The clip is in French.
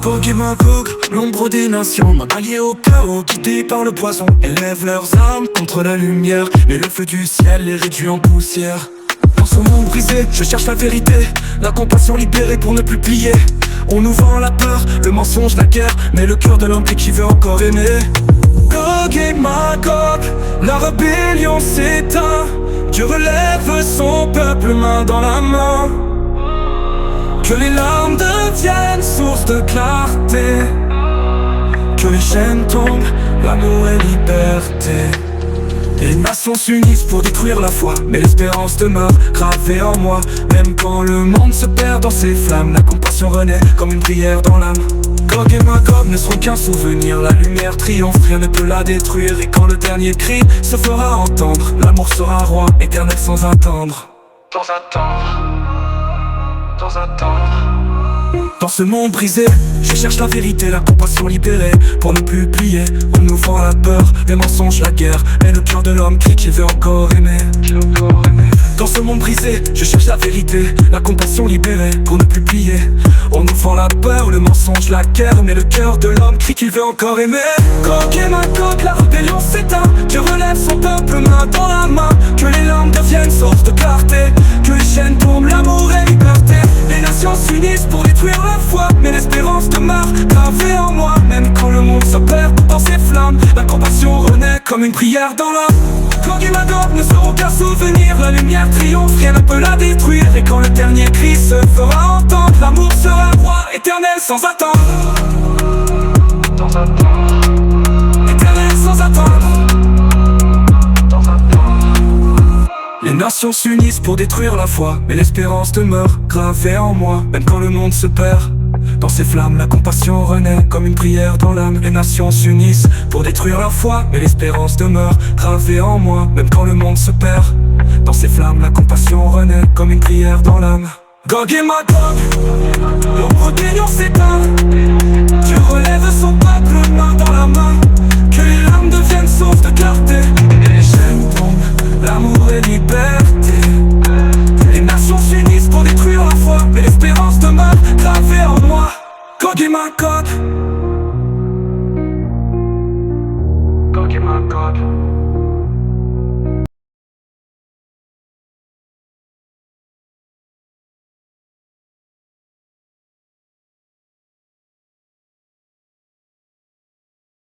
Gog et Magog, l'ombre des nations, main alliée au chaos, guidés par le poison, élèvent leurs armes contre la lumière, mais le feu du ciel les réduit en poussière. Dans ce monde brisé, je cherche la vérité, la compassion libérée pour ne plus plier. On nous vend la peur, le mensonge, la guerre, mais le cœur de l'homme qui veut encore aimer. Gog et Magog, la rébellion s'éteint, Dieu relève son peuple main dans la main. Que les larmes deviennent source de clarté, que les chaînes tombent, l'amour et liberté. Les nations s'unissent pour détruire la foi, mais l'espérance demeure gravée en moi. Même quand le monde se perd dans ses flammes, la compassion renaît comme une prière dans l'âme. Gog et Magog ne seront qu'un souvenir, la lumière triomphe, rien ne peut la détruire. Et quand le dernier cri se fera entendre, l'amour sera roi, éternel sans attendre. Sans attendre. Dans ce monde brisé, je cherche la vérité, la compassion libérée pour ne plus plier. On nous vend la peur, les mensonges, la guerre, mais le cœur de l'homme crie qu'il veut encore aimer. Dans ce monde brisé, je cherche la vérité, la compassion libérée pour ne plus plier. On nous vend la peur, le mensonge, la guerre, mais le cœur de l'homme crie qu'il veut encore aimer. Gog et Magog, la rébellion s'éteint, Dieu relève son peuple main dans la main. Que les larmes deviennent source de clarté, que les chaînes tombent, l'amour et liberté. Les nations s'unissent pour détruire la foi, mais l'espérance demeure gravée en moi. Même quand le monde se perd dans ses flammes, la compassion renaît comme une prière dans l'âme. Gog et Magog ne seront qu'un souvenir, la lumière triomphe, rien ne peut la détruire. Et quand le dernier cri se fera entendre, l'amour sera roi, éternel sans attendre. Éternel sans attendre. Les nations s'unissent pour détruire la foi, mais l'espérance demeure gravée en moi. Même quand le monde se perd dans ses flammes, la compassion renaît comme une prière dans l'âme. Les nations s'unissent pour détruire la foi, mais l'espérance demeure gravée en moi. Même quand le monde se perd dans ses flammes, la compassion renaît comme une prière dans l'âme. Gog et Magog, l'ombre des lions s'éteint, Dieu relève son peuple main dans la main. Que les larmes deviennent source de clarté, et les chaînes tombent, l'amour et liberté. Les nations s'unissent pour détruire la foi, mais l'espérance demeure gravée en moi. Gog et Magog. Gog et Magog.